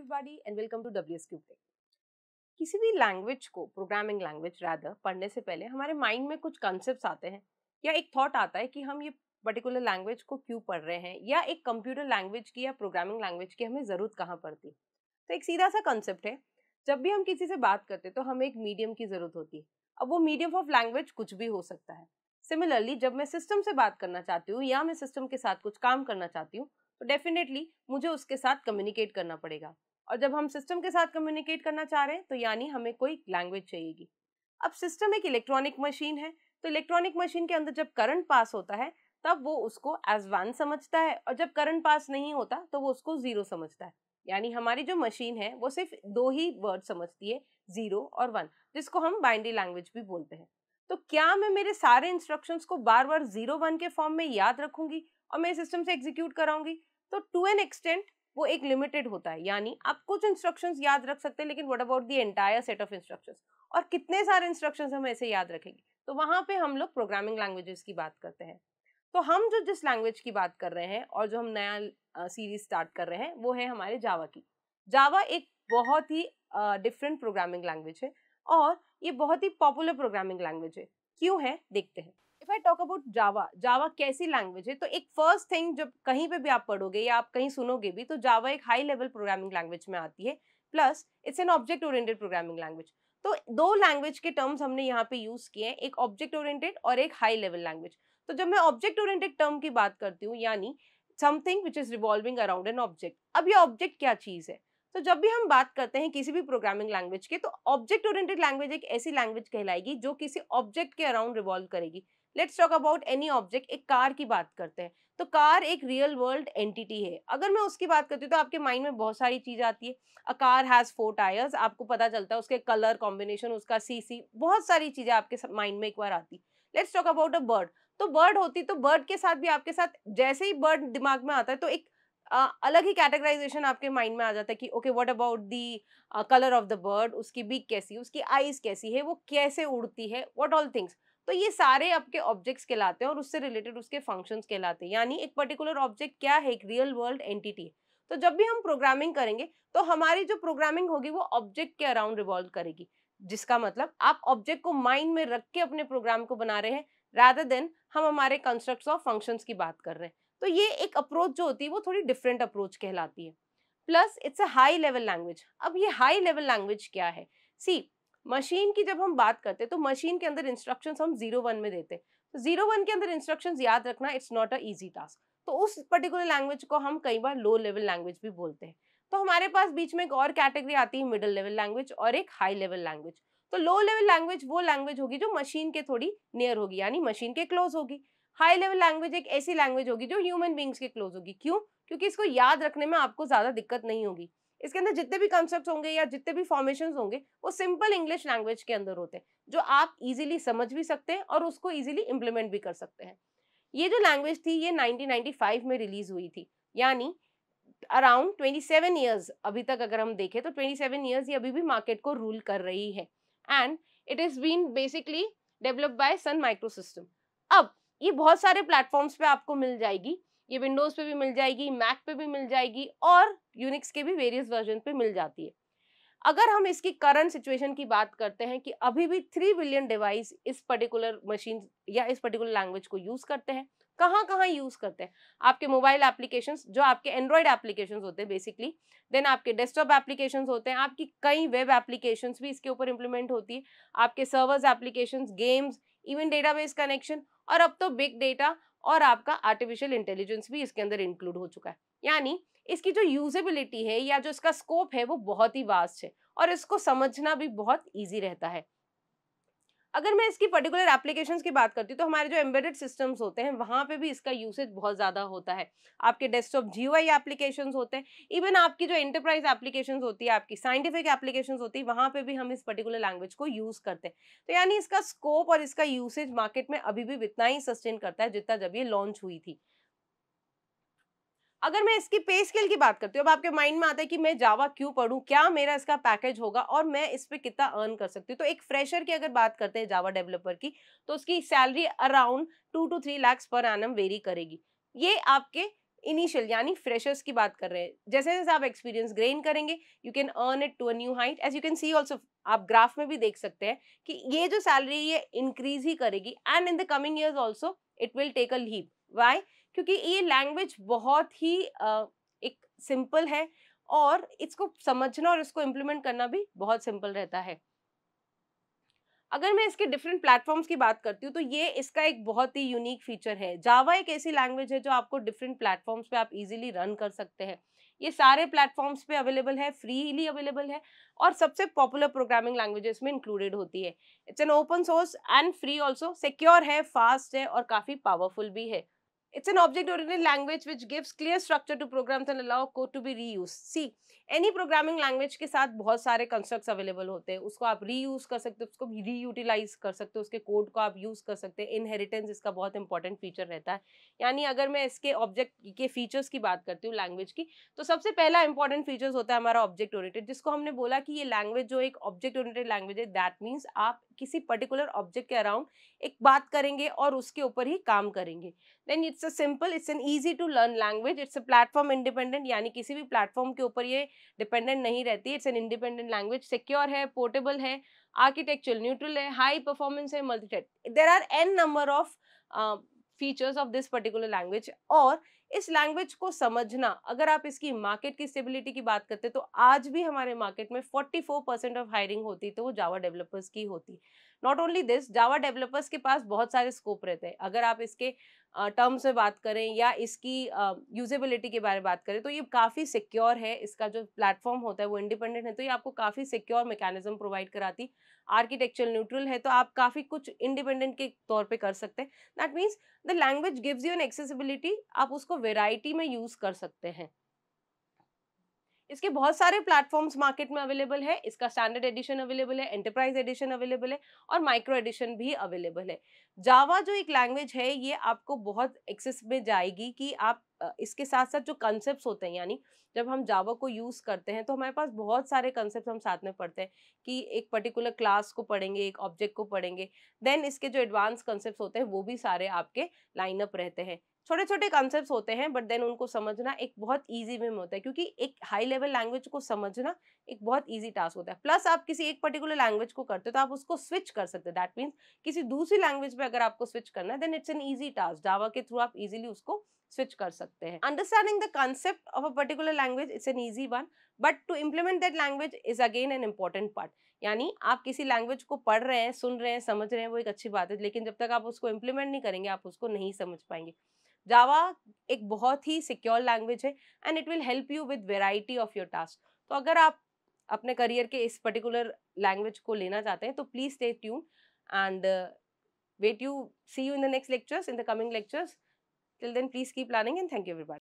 everybody and welcome to WS Cube Tech। किसी भी language को, प्रोग्रामिंग लैंग्वेज रादर, पढ़ने से पहले हमारे माइंड में कुछ कॉन्सेप्ट्स आते हैं या एक थॉट आता है कि हम ये पर्टिकुलर लैंग्वेज को क्यों पढ़ रहे हैं या एक कंप्यूटर लैंग्वेज की या प्रोग्रामिंग लैंग्वेज की हमें ज़रूरत कहाँ पड़ती। तो एक सीधा सा कॉन्सेप्ट है, जब भी हम किसी से बात करते हैं तो हमें एक मीडियम की ज़रूरत होती है। अब वो मीडियम ऑफ लैंग्वेज कुछ भी हो सकता है। सिमिलरली जब मैं सिस्टम से बात करना चाहती हूँ या मैं सिस्टम के साथ कुछ काम करना चाहती हूँ तो डेफिनेटली मुझे उसके साथ कम्युनिकेट करना पड़ेगा। और जब हम सिस्टम के साथ कम्युनिकेट करना चाह रहे हैं तो यानी हमें कोई लैंग्वेज चाहिएगी। अब सिस्टम एक इलेक्ट्रॉनिक मशीन है, तो इलेक्ट्रॉनिक मशीन के अंदर जब करंट पास होता है तब वो उसको एज 1 समझता है और जब करंट पास नहीं होता तो वो उसको 0 समझता है। यानी हमारी जो मशीन है वो सिर्फ 2 ही वर्ड समझती है, 0 और 1, जिसको हम बाइनरी लैंग्वेज भी बोलते हैं। तो क्या मैं मेरे सारे इंस्ट्रक्शंस को बार बार 0-1 के फॉर्म में याद रखूंगी और मेरे सिस्टम से एग्जीक्यूट कराऊंगी? तो टू एन एक्सटेंट वो एक लिमिटेड होता है। यानी आप कुछ इंस्ट्रक्शंस याद रख सकते हैं, लेकिन what about the entire set of instructions, और कितने सारे इंस्ट्रक्शंस हम ऐसे याद रखेंगे? तो वहां पे हम लोग प्रोग्रामिंग लैंग्वेजेस की बात करते हैं। तो हम जो जिस लैंग्वेज की बात कर रहे हैं और जो हम नया सीरीज स्टार्ट कर रहे हैं वो है हमारे जावा की। जावा एक बहुत ही डिफरेंट प्रोग्रामिंग लैंग्वेज है और ये बहुत ही पॉपुलर प्रोग्रामिंग लैंग्वेज है। क्यों है देखते हैं। If I talk about Java, जावा कैसी लैंग्वेज है, तो एक फर्स्ट थिंग जब कहीं पे भी आप पढ़ोगे या आप कहीं सुनोगे भी तो जावा एक हाई लेवल प्रोग्रामिंग लैंग्वेज में आती है, plus it's an object oriented programming language. तो दो लैंग्वेज के टर्म्स हमने यहाँ पे यूज किए हैं, एक ऑब्जेक्ट ओरिएंटेड और एक हाई लेवल लैंग्वेज। तो जब मैं ऑब्जेक्ट ओरिएंटेड टर्म की बात करती हूँ यानी something which is revolving around an object. अब ये ऑब्जेक्ट क्या चीज है? तो जब भी हम बात करते हैं किसी भी प्रोग्रामिंग लैंग्वेज के, तो ऑब्जेक्ट ओरिएंटेड लैंग्वेज एक ऐसी लैंग्वेज कहलाएगी जो किसी ऑब्जेक्ट के अराउंड रिवॉल्व करेगी। Let's talk about any object. एक कार की बात करते हैं तो कार एक रियल वर्ल्ड एंटिटी है। अगर मैं उसकी बात करती हूँ तो आपके माइंड में बहुत सारी चीजें आती है। अ कार हैज 4 टायर्स, आपको पता चलता है उसके कलर कॉम्बिनेशन, उसका सीसी, बहुत सारी चीजें आपके माइंड में एक बार आती। Let's talk about a bird. तो बर्ड होती तो बर्ड के साथ भी आपके साथ जैसे ही बर्ड दिमाग में आता है तो एक अलग ही कैटेगराइजेशन आपके माइंड में आ जाता है कि okay what about the colour of the bird, उसकी बीक कैसी है, उसकी आईज कैसी है, वो कैसे उड़ती है, व्हाट ऑल थिंग्स। तो ये सारे आपके ऑब्जेक्ट्स कहलाते हैं और उससे रिलेटेड उसके फंक्शंस कहलाते हैं। यानी एक पर्टिकुलर ऑब्जेक्ट क्या है? एक रियल वर्ल्ड एंटिटी है। तो जब भी हम प्रोग्रामिंग करेंगे तो हमारी जो प्रोग्रामिंग होगी वो ऑब्जेक्ट के अराउंड रिवॉल्व करेगी, जिसका मतलब आप ऑब्जेक्ट को माइंड में रख के अपने प्रोग्राम को बना रहे हैं रादर देन हम हमारे कंस्ट्रक्ट्स ऑफ फंक्शंस की बात कर रहे हैं। तो ये एक अप्रोच जो होती है वो थोड़ी डिफरेंट अप्रोच कहलाती है। Plus it's a high level language. अब ये हाई लेवल लैंग्वेज क्या है? सी, मशीन की जब हम बात करते हैं तो मशीन के अंदर इंस्ट्रक्शंस हम 0-1 में देते हैं। तो 0-1 के अंदर इंस्ट्रक्शंस याद रखना it's not a easy task. तो उस पर्टिकुलर लैंग्वेज को हम कई बार लो लेवल लैंग्वेज भी बोलते हैं। तो हमारे पास बीच में एक और कैटेगरी आती है, मिडिल लेवल लैंग्वेज और एक हाई लेवल लैंग्वेज। तो लो लेवल लैंग्वेज वो लैंग्वेज होगी जो मशीन के थोड़ी नियर होगी, यानी मशीन के क्लोज होगी। हाई लेवल लैंग्वेज एक ऐसी लैंग्वेज होगी जो ह्यूमन बींग्स के क्लोज होगी। क्यों? क्योंकि इसको याद रखने में आपको ज्यादा दिक्कत नहीं होगी। इसके अंदर जितने भी कंसेप्ट होंगे या जितने भी फॉर्मेशंस होंगे वो सिंपल इंग्लिश लैंग्वेज के अंदर होते हैं, जो आप इजीली समझ भी सकते हैं और उसको इजीली इंप्लीमेंट भी कर सकते हैं। ये जो लैंग्वेज थी ये 1995 में रिलीज हुई थी, यानी अराउंड 27 ईयर्स अभी तक अगर हम देखें तो 27 ईयर्स ये अभी भी मार्केट को रूल कर रही है। And it is been basically developed by Sun micro system. अब ये बहुत सारे प्लेटफॉर्म्स पे आपको मिल जाएगी, ये विंडोज पे भी मिल जाएगी, मैक पे भी मिल जाएगी और यूनिक्स के भी वेरियस वर्जन पे मिल जाती है। अगर हम इसकी करंट सिचुएशन की बात करते हैं कि अभी भी 3 बिलियन डिवाइस इस पर्टिकुलर मशीन या इस पर्टिकुलर लैंग्वेज को यूज करते हैं। कहाँ कहाँ यूज करते हैं? आपके मोबाइल एप्लीकेशंस, जो आपके एंड्रॉइड एप्लीकेशंस होते हैं बेसिकली, देन आपके डेस्कटॉप एप्लीकेशंस होते हैं, आपकी कई वेब एप्लीकेशंस भी इसके ऊपर इंप्लीमेंट होती है, आपके servers applications, games, even database connection, और अब तो बिग डेटा और आपका आर्टिफिशियल इंटेलिजेंस भी इसके अंदर इंक्लूड हो चुका है। यानी इसकी जो यूजेबिलिटी है या जो इसका स्कोप है वो बहुत ही वास्ट है और इसको समझना भी बहुत इजी रहता है। अगर मैं इसकी पर्टिकुलर एप्लीकेशंस की बात करती हूँ तो हमारे जो एम्बेडेड सिस्टम्स होते हैं वहां पे भी इसका यूसेज बहुत ज्यादा होता है। आपके डेस्कटॉप जीयूआई एप्लीकेशंस होते हैं, इवन आपकी जो एंटरप्राइज एप्लीकेशंस होती है, आपकी साइंटिफिक एप्लीकेशंस होती है, वहां पे भी हम इस पर्टिकुलर लैंग्वेज को यूज करते हैं। तो यानी इसका स्कोप और इसका यूसेज मार्केट में अभी भी इतना ही सस्टेन करता है जितना जब ये लॉन्च हुई थी। अगर मैं इसकी पे स्केल की बात करती हूँ, अब आपके माइंड में आता है कि मैं जावा क्यों पढूं, क्या मेरा इसका पैकेज होगा और मैं इस पे कितना अर्न कर सकती हूँ। तो एक फ्रेशर की अगर बात करते हैं जावा डेवलपर की, तो उसकी salary around 2 to 3 lakh per annum very करेगी। ये आपके इनिशियल यानी फ्रेशर्स की बात कर रहे हैं, जैसे जैसे आप एक्सपीरियंस गेन करेंगे you can earn it to a new height. As you can see also, आप ग्राफ में भी देख सकते हैं कि ये जो सैलरी ये इंक्रीज ही करेगी and in the coming years also it will take a leap. Why? क्योंकि ये लैंग्वेज बहुत ही एक सिंपल है और इसको समझना और इसको इम्प्लीमेंट करना भी बहुत सिंपल रहता है। अगर मैं इसके डिफरेंट प्लेटफॉर्म्स की बात करती हूँ तो ये इसका एक बहुत ही यूनिक फीचर है। जावा एक ऐसी लैंग्वेज है जो आपको डिफरेंट प्लेटफॉर्म्स पे आप इजीली रन कर सकते हैं। ये सारे प्लेटफॉर्म्स पे अवेलेबल है, फ्रीली अवेलेबल है और सबसे पॉपुलर प्रोग्रामिंग लैंग्वेजेस में इंक्लूडेड होती है। It's an open source and free also, secure है, फास्ट है और काफी पावरफुल भी है। It's an object-oriented language which gives clear structure to programs and allow code to be reused. See, any programming language के साथ बहुत सारे constructs available होते हैं, उसको आप reuse कर सकते हो, उसको reutilize कर सकते हो, उसके कोड को आप use कर सकते हैं। Inheritance इसका बहुत important feature रहता है। यानी अगर मैं इसके object के features की बात करती हूँ language की, तो सबसे पहला important features होता है हमारा object-oriented, जिसको हमने बोला कि ये language जो एक object-oriented language है, that means आप किसी particular object के around एक बात करेंगे और उसके ऊपर ही काम करेंगे। Then it's a simple, it's an easy to learn language, it's a platform independent यानी किसी भी प्लेटफॉर्म के ऊपर ये डिपेंडेंट नहीं रहती। It's an independent language, secure है, पोर्टेबल है, आर्किटेक्चरल न्यूट्रल है, हाई परफॉर्मेंस है, multithread. There are an number of features of this particular language. और इस लैंग्वेज को समझना, अगर आप इसकी मार्केट की स्टेबिलिटी की बात करते हैं तो आज भी हमारे मार्केट में 44% ऑफ हायरिंग होती तो वो जावा डेवलपर्स की होती। Not only this, Java developers के पास बहुत सारे स्कोप रहते हैं। अगर आप इसके टर्म्स में बात करें या इसकी यूजेबिलिटी के बारे में बात करें तो ये काफ़ी सिक्योर है। इसका जो प्लेटफॉर्म होता है वो इंडिपेंडेंट है, तो ये आपको काफ़ी सिक्योर मैकेनिज्म प्रोवाइड कराती। आर्किटेक्चर न्यूट्रल है, तो आप काफ़ी कुछ इंडिपेंडेंट के तौर पे कर सकते हैं। That means the language gives you an accessibility, आप उसको वेराइटी में यूज कर सकते हैं। इसके बहुत सारे प्लेटफॉर्म्स मार्केट में अवेलेबल है। इसका स्टैंडर्ड एडिशन अवेलेबल है, एंटरप्राइज एडिशन अवेलेबल है और माइक्रो एडिशन भी अवेलेबल है। जावा जो एक लैंग्वेज है ये आपको बहुत एक्सेस में जाएगी कि आप इसके साथ साथ जो कंसेप्ट होते हैं, यानी जब हम जावा को यूज करते हैं तो हमारे पास बहुत सारे कंसेप्ट हम साथ में पढ़ते हैं कि एक पर्टिकुलर क्लास को पढ़ेंगे, एक ऑब्जेक्ट को पढ़ेंगे, देन इसके जो एडवांस कंसेप्ट होते हैं वो भी सारे आपके लाइनअप रहते हैं। छोटे छोटे कॉन्सेप्ट्स होते हैं बट देन उनको समझना एक बहुत इजी वे में होता है, क्योंकि एक हाई लेवल लैंग्वेज को समझना एक बहुत इजी टास्क होता है। प्लस आप किसी एक पर्टिकुलर लैंग्वेज को करते हो तो आप उसको स्विच कर सकते हो। दैट मीन्स किसी दूसरी लैंग्वेज पे अगर आपको स्विच करना है then it's an easy task. Java के थ्रू आप इजीली उसको स्विच कर सकते हैं। Understanding the concept of a particular language it's an easy one, but to implement that language is again an important part. यानी आप किसी लैंग्वेज को पढ़ रहे हैं, सुन रहे हैं, समझ रहे हैं, वो एक अच्छी बात है, लेकिन जब तक आप उसको इम्प्लीमेंट नहीं करेंगे आप उसको नहीं समझ पाएंगे। जावा एक बहुत ही सिक्योर लैंग्वेज है and it will help you with variety of your task. तो अगर आप अपने करियर के इस पर्टिकुलर लैंग्वेज को लेना चाहते हैं तो please stay tune and wait you see you in the next lectures, in the coming lectures. Till then please keep learning and thank you everybody.